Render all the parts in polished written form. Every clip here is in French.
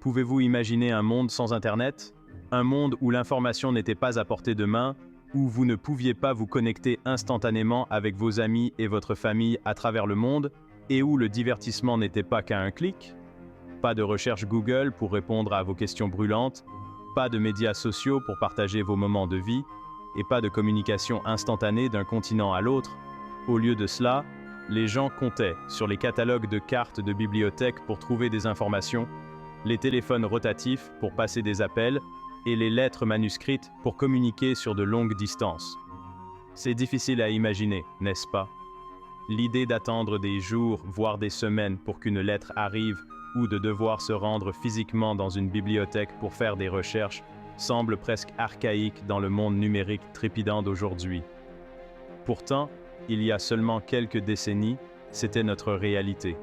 Pouvez-vous imaginer un monde sans Internet? Un monde où l'information n'était pas à portée de main, où vous ne pouviez pas vous connecter instantanément avec vos amis et votre famille à travers le monde, et où le divertissement n'était pas qu'à un clic? Pas de recherche Google pour répondre à vos questions brûlantes, pas de médias sociaux pour partager vos moments de vie, et pas de communication instantanée d'un continent à l'autre. Au lieu de cela, les gens comptaient sur les catalogues de cartes de bibliothèques pour trouver des informations, les téléphones rotatifs pour passer des appels et les lettres manuscrites pour communiquer sur de longues distances. C'est difficile à imaginer, n'est-ce pas? L'idée d'attendre des jours, voire des semaines pour qu'une lettre arrive ou de devoir se rendre physiquement dans une bibliothèque pour faire des recherches semble presque archaïque dans le monde numérique trépidant d'aujourd'hui. Pourtant, il y a seulement quelques décennies, c'était notre réalité.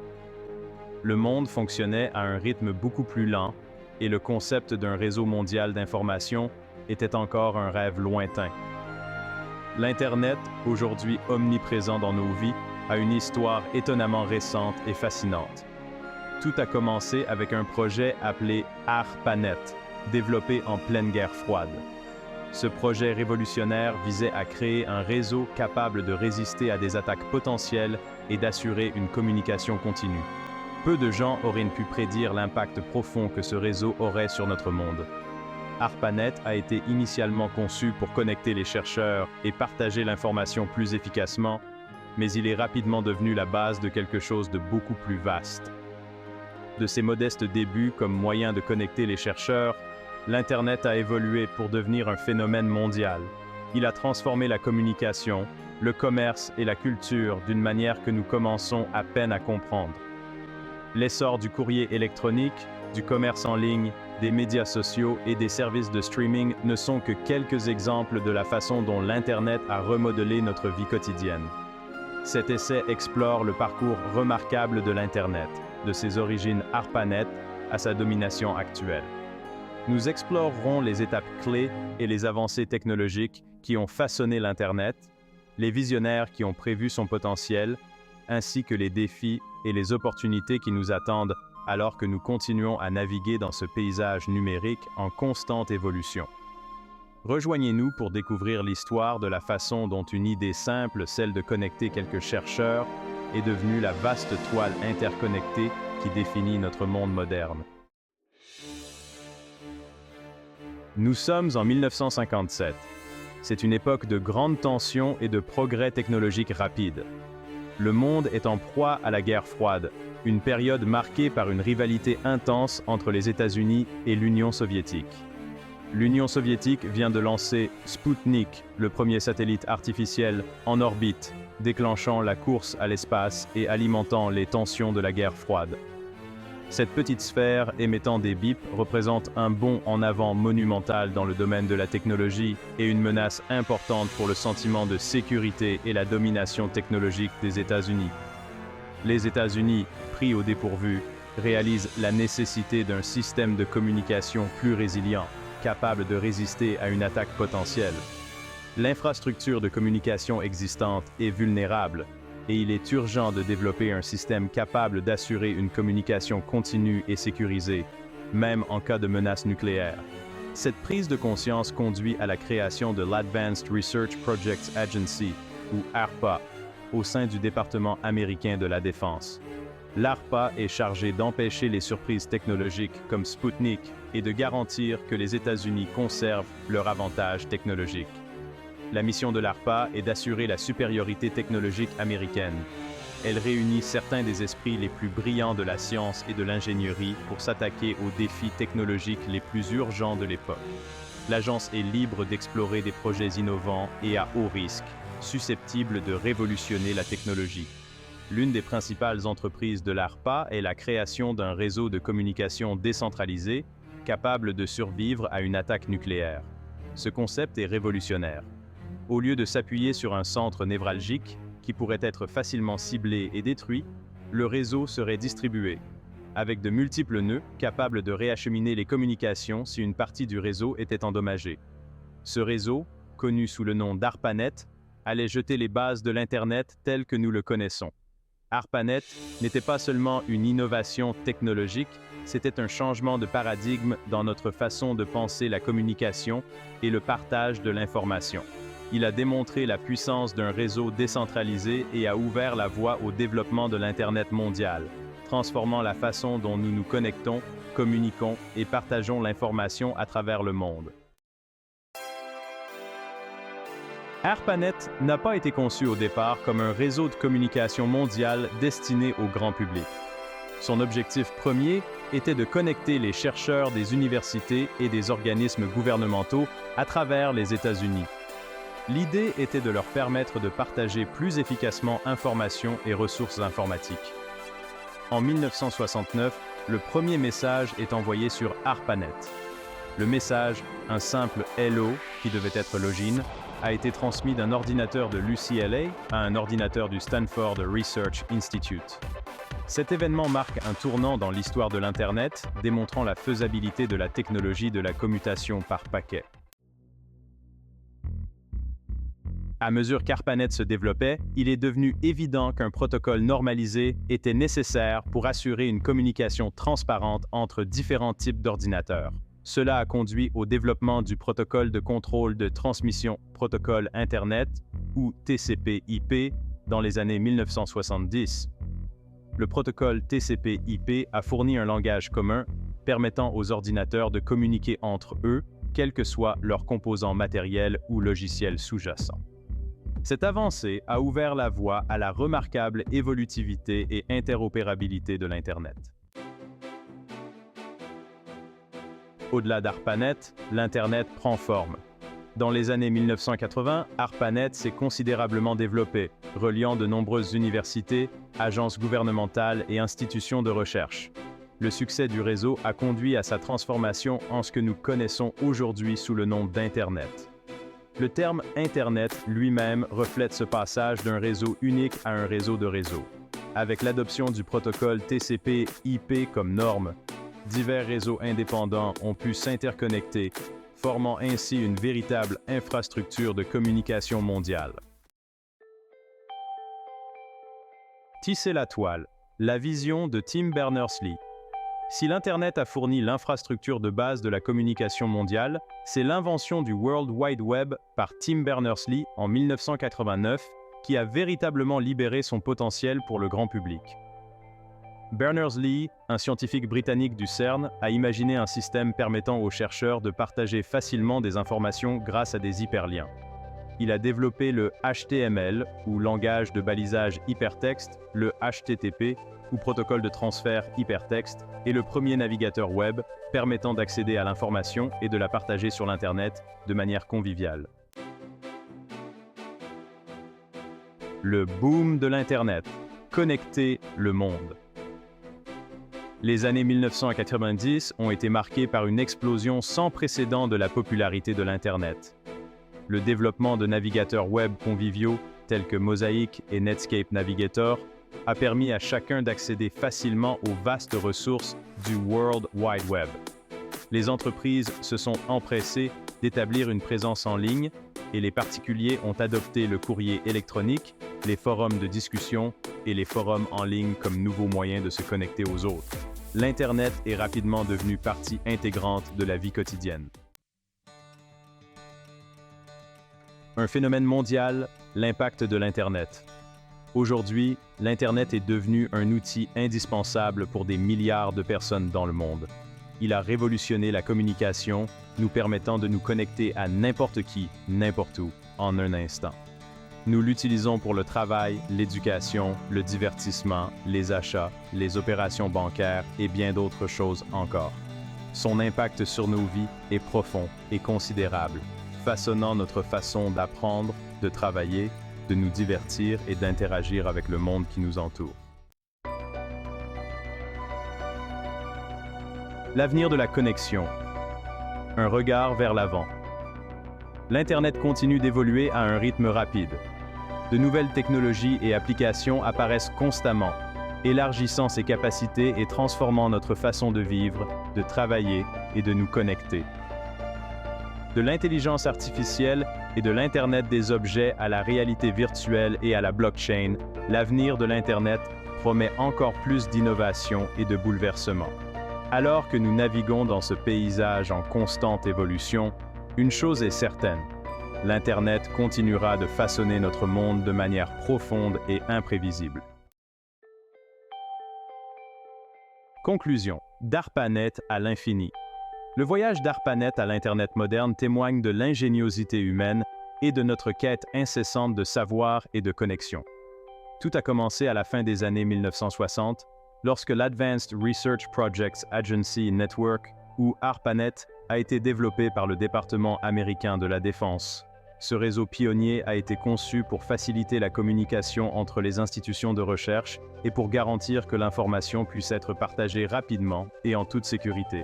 Le monde fonctionnait à un rythme beaucoup plus lent et le concept d'un réseau mondial d'information était encore un rêve lointain. L'Internet, aujourd'hui omniprésent dans nos vies, a une histoire étonnamment récente et fascinante. Tout a commencé avec un projet appelé ARPANET, développé en pleine guerre froide. Ce projet révolutionnaire visait à créer un réseau capable de résister à des attaques potentielles et d'assurer une communication continue. Peu de gens auraient pu prédire l'impact profond que ce réseau aurait sur notre monde. ARPANET a été initialement conçu pour connecter les chercheurs et partager l'information plus efficacement, mais il est rapidement devenu la base de quelque chose de beaucoup plus vaste. De ses modestes débuts comme moyen de connecter les chercheurs, l'Internet a évolué pour devenir un phénomène mondial. Il a transformé la communication, le commerce et la culture d'une manière que nous commençons à peine à comprendre. L'essor du courrier électronique, du commerce en ligne, des médias sociaux et des services de streaming ne sont que quelques exemples de la façon dont l'Internet a remodelé notre vie quotidienne. Cet essai explore le parcours remarquable de l'Internet, de ses origines ARPANET à sa domination actuelle. Nous explorerons les étapes clés et les avancées technologiques qui ont façonné l'Internet, les visionnaires qui ont prévu son potentiel, ainsi que les défis et les opportunités qui nous attendent alors que nous continuons à naviguer dans ce paysage numérique en constante évolution. Rejoignez-nous pour découvrir l'histoire de la façon dont une idée simple, celle de connecter quelques chercheurs, est devenue la vaste toile interconnectée qui définit notre monde moderne. Nous sommes en 1957. C'est une époque de grande tension et de progrès technologiques rapides. Le monde est en proie à la guerre froide, une période marquée par une rivalité intense entre les États-Unis et l'Union soviétique. L'Union soviétique vient de lancer Sputnik, le premier satellite artificiel, en orbite, déclenchant la course à l'espace et alimentant les tensions de la guerre froide. Cette petite sphère émettant des bips représente un bond en avant monumental dans le domaine de la technologie et une menace importante pour le sentiment de sécurité et la domination technologique des États-Unis. Les États-Unis, pris au dépourvu, réalisent la nécessité d'un système de communication plus résilient, capable de résister à une attaque potentielle. L'infrastructure de communication existante est vulnérable, et il est urgent de développer un système capable d'assurer une communication continue et sécurisée, même en cas de menace nucléaire. Cette prise de conscience conduit à la création de l'Advanced Research Projects Agency, ou ARPA, au sein du département américain de la Défense. L'ARPA est chargée d'empêcher les surprises technologiques comme Sputnik et de garantir que les États-Unis conservent leur avantage technologique. La mission de l'ARPA est d'assurer la supériorité technologique américaine. Elle réunit certains des esprits les plus brillants de la science et de l'ingénierie pour s'attaquer aux défis technologiques les plus urgents de l'époque. L'agence est libre d'explorer des projets innovants et à haut risque, susceptibles de révolutionner la technologie. L'une des principales entreprises de l'ARPA est la création d'un réseau de communication décentralisé, capable de survivre à une attaque nucléaire. Ce concept est révolutionnaire. Au lieu de s'appuyer sur un centre névralgique, qui pourrait être facilement ciblé et détruit, le réseau serait distribué, avec de multiples nœuds capables de réacheminer les communications si une partie du réseau était endommagée. Ce réseau, connu sous le nom d'ARPANET, allait jeter les bases de l'Internet tel que nous le connaissons. ARPANET n'était pas seulement une innovation technologique, c'était un changement de paradigme dans notre façon de penser la communication et le partage de l'information. Il a démontré la puissance d'un réseau décentralisé et a ouvert la voie au développement de l'Internet mondial, transformant la façon dont nous nous connectons, communiquons et partageons l'information à travers le monde. ARPANET n'a pas été conçu au départ comme un réseau de communication mondial destiné au grand public. Son objectif premier était de connecter les chercheurs des universités et des organismes gouvernementaux à travers les États-Unis. L'idée était de leur permettre de partager plus efficacement informations et ressources informatiques. En 1969, le premier message est envoyé sur ARPANET. Le message, un simple Hello qui devait être login, a été transmis d'un ordinateur de l'UCLA à un ordinateur du Stanford Research Institute. Cet événement marque un tournant dans l'histoire de l'Internet, démontrant la faisabilité de la technologie de la commutation par paquet. À mesure qu'ARPANET se développait, il est devenu évident qu'un protocole normalisé était nécessaire pour assurer une communication transparente entre différents types d'ordinateurs. Cela a conduit au développement du protocole de contrôle de transmission protocole Internet, ou TCP/IP, dans les années 1970. Le protocole TCP/IP a fourni un langage commun permettant aux ordinateurs de communiquer entre eux, quels que soient leurs composants matériels ou logiciels sous-jacents. Cette avancée a ouvert la voie à la remarquable évolutivité et interopérabilité de l'Internet. Au-delà d'ARPANET, l'Internet prend forme. Dans les années 1980, ARPANET s'est considérablement développé, reliant de nombreuses universités, agences gouvernementales et institutions de recherche. Le succès du réseau a conduit à sa transformation en ce que nous connaissons aujourd'hui sous le nom d'Internet. Le terme Internet lui-même reflète ce passage d'un réseau unique à un réseau de réseaux. Avec l'adoption du protocole TCP/IP comme norme, divers réseaux indépendants ont pu s'interconnecter, formant ainsi une véritable infrastructure de communication mondiale. Tisser la toile, la vision de Tim Berners-Lee. Si l'Internet a fourni l'infrastructure de base de la communication mondiale, c'est l'invention du World Wide Web par Tim Berners-Lee en 1989 qui a véritablement libéré son potentiel pour le grand public. Berners-Lee, un scientifique britannique du CERN, a imaginé un système permettant aux chercheurs de partager facilement des informations grâce à des hyperliens. Il a développé le HTML, ou langage de balisage hypertexte, le HTTP, ou protocole de transfert hypertexte, et le premier navigateur web permettant d'accéder à l'information et de la partager sur l'Internet de manière conviviale. Le boom de l'Internet. Connecter le monde. Les années 1990 ont été marquées par une explosion sans précédent de la popularité de l'Internet. Le développement de navigateurs web conviviaux tels que Mosaic et Netscape Navigator a permis à chacun d'accéder facilement aux vastes ressources du World Wide Web. Les entreprises se sont empressées d'établir une présence en ligne et les particuliers ont adopté le courrier électronique, les forums de discussion et les forums en ligne comme nouveaux moyens de se connecter aux autres. L'Internet est rapidement devenu partie intégrante de la vie quotidienne. Un phénomène mondial, l'impact de l'Internet. Aujourd'hui, l'Internet est devenu un outil indispensable pour des milliards de personnes dans le monde. Il a révolutionné la communication, nous permettant de nous connecter à n'importe qui, n'importe où, en un instant. Nous l'utilisons pour le travail, l'éducation, le divertissement, les achats, les opérations bancaires et bien d'autres choses encore. Son impact sur nos vies est profond et considérable, façonnant notre façon d'apprendre, de travailler, de nous divertir et d'interagir avec le monde qui nous entoure. L'avenir de la connexion. Un regard vers l'avant. L'Internet continue d'évoluer à un rythme rapide. De nouvelles technologies et applications apparaissent constamment, élargissant ses capacités et transformant notre façon de vivre, de travailler et de nous connecter. De l'intelligence artificielle et de l'Internet des objets à la réalité virtuelle et à la blockchain, l'avenir de l'Internet promet encore plus d'innovation et de bouleversement. Alors que nous naviguons dans ce paysage en constante évolution, une chose est certaine, l'Internet continuera de façonner notre monde de manière profonde et imprévisible. Conclusion. DARPANET à l'infini. Le voyage d'ARPANET à l'Internet moderne témoigne de l'ingéniosité humaine et de notre quête incessante de savoir et de connexion. Tout a commencé à la fin des années 1960, lorsque l'Advanced Research Projects Agency Network, ou ARPANET, a été développé par le département américain de la Défense. Ce réseau pionnier a été conçu pour faciliter la communication entre les institutions de recherche et pour garantir que l'information puisse être partagée rapidement et en toute sécurité.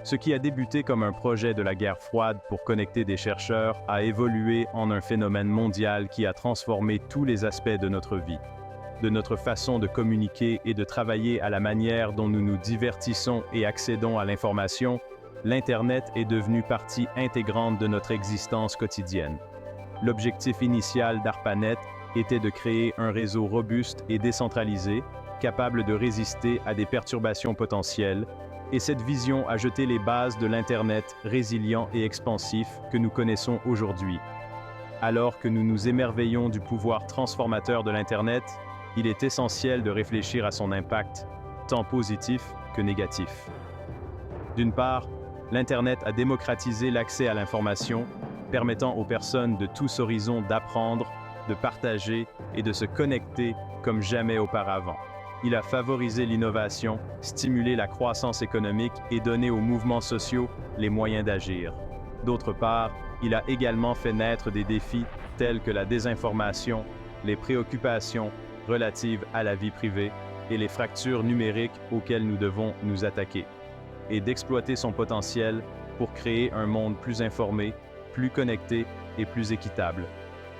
Ce qui a débuté comme un projet de la guerre froide pour connecter des chercheurs a évolué en un phénomène mondial qui a transformé tous les aspects de notre vie. De notre façon de communiquer et de travailler à la manière dont nous nous divertissons et accédons à l'information, l'Internet est devenu partie intégrante de notre existence quotidienne. L'objectif initial d'ARPANET était de créer un réseau robuste et décentralisé, capable de résister à des perturbations potentielles, et cette vision a jeté les bases de l'Internet résilient et expansif que nous connaissons aujourd'hui. Alors que nous nous émerveillons du pouvoir transformateur de l'Internet, il est essentiel de réfléchir à son impact, tant positif que négatif. D'une part, l'Internet a démocratisé l'accès à l'information, permettant aux personnes de tous horizons d'apprendre, de partager et de se connecter comme jamais auparavant. Il a favorisé l'innovation, stimulé la croissance économique et donné aux mouvements sociaux les moyens d'agir. D'autre part, il a également fait naître des défis tels que la désinformation, les préoccupations relatives à la vie privée et les fractures numériques auxquelles nous devons nous attaquer, et d'exploiter son potentiel pour créer un monde plus informé, plus connecté et plus équitable.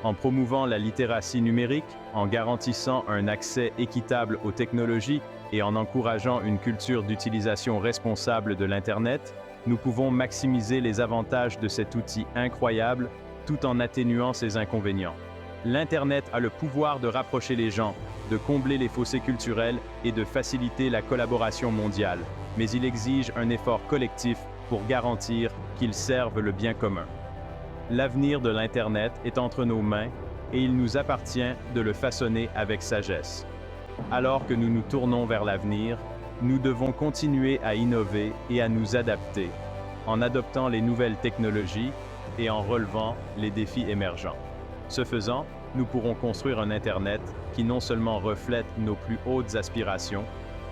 En promouvant la littératie numérique, en garantissant un accès équitable aux technologies et en encourageant une culture d'utilisation responsable de l'Internet, nous pouvons maximiser les avantages de cet outil incroyable tout en atténuant ses inconvénients. L'Internet a le pouvoir de rapprocher les gens, de combler les fossés culturels et de faciliter la collaboration mondiale, mais il exige un effort collectif pour garantir qu'il serve le bien commun. L'avenir de l'Internet est entre nos mains et il nous appartient de le façonner avec sagesse. Alors que nous nous tournons vers l'avenir, nous devons continuer à innover et à nous adapter, en adoptant les nouvelles technologies et en relevant les défis émergents. Ce faisant, nous pourrons construire un Internet qui non seulement reflète nos plus hautes aspirations,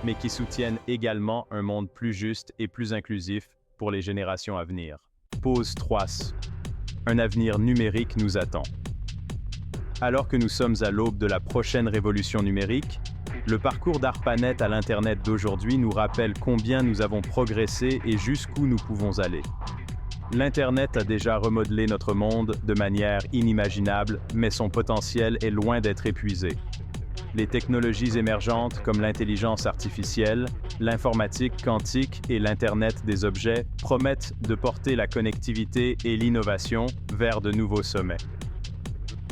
mais qui soutienne également un monde plus juste et plus inclusif pour les générations à venir. Pause 3. Un avenir numérique nous attend. Alors que nous sommes à l'aube de la prochaine révolution numérique, le parcours d'ARPANET à l'Internet d'aujourd'hui nous rappelle combien nous avons progressé et jusqu'où nous pouvons aller. L'Internet a déjà remodelé notre monde de manière inimaginable, mais son potentiel est loin d'être épuisé. Les technologies émergentes comme l'intelligence artificielle, l'informatique quantique et l'Internet des objets promettent de porter la connectivité et l'innovation vers de nouveaux sommets.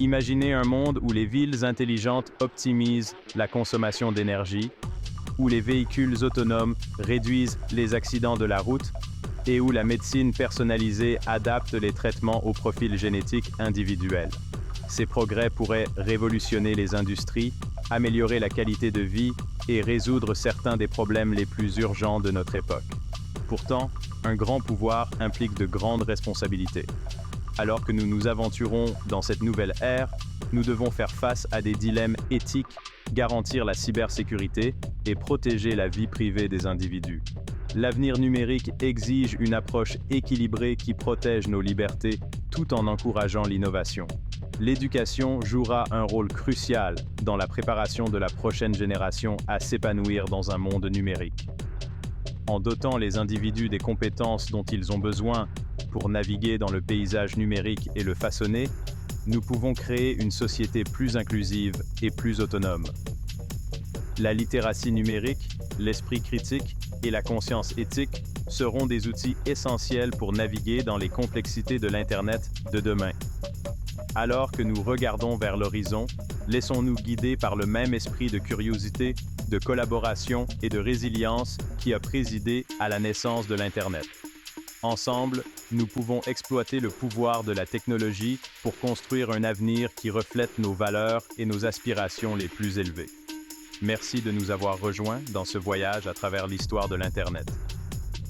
Imaginez un monde où les villes intelligentes optimisent la consommation d'énergie, où les véhicules autonomes réduisent les accidents de la route et où la médecine personnalisée adapte les traitements au profil génétique individuel. Ces progrès pourraient révolutionner les industries, améliorer la qualité de vie et résoudre certains des problèmes les plus urgents de notre époque. Pourtant, un grand pouvoir implique de grandes responsabilités. Alors que nous nous aventurons dans cette nouvelle ère, nous devons faire face à des dilemmes éthiques, garantir la cybersécurité et protéger la vie privée des individus. L'avenir numérique exige une approche équilibrée qui protège nos libertés tout en encourageant l'innovation. L'éducation jouera un rôle crucial dans la préparation de la prochaine génération à s'épanouir dans un monde numérique. En dotant les individus des compétences dont ils ont besoin pour naviguer dans le paysage numérique et le façonner, nous pouvons créer une société plus inclusive et plus autonome. La littératie numérique, l'esprit critique et la conscience éthique seront des outils essentiels pour naviguer dans les complexités de l'Internet de demain. Alors que nous regardons vers l'horizon, laissons-nous guider par le même esprit de curiosité, de collaboration et de résilience qui a présidé à la naissance de l'Internet. Ensemble, nous pouvons exploiter le pouvoir de la technologie pour construire un avenir qui reflète nos valeurs et nos aspirations les plus élevées. Merci de nous avoir rejoints dans ce voyage à travers l'histoire de l'Internet.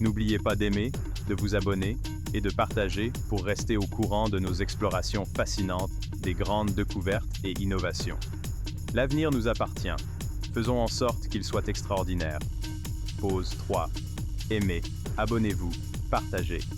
N'oubliez pas d'aimer, de vous abonner et de partager pour rester au courant de nos explorations fascinantes des grandes découvertes et innovations. L'avenir nous appartient. Faisons en sorte qu'il soit extraordinaire. Pause 3. Aimez, abonnez-vous, partagez.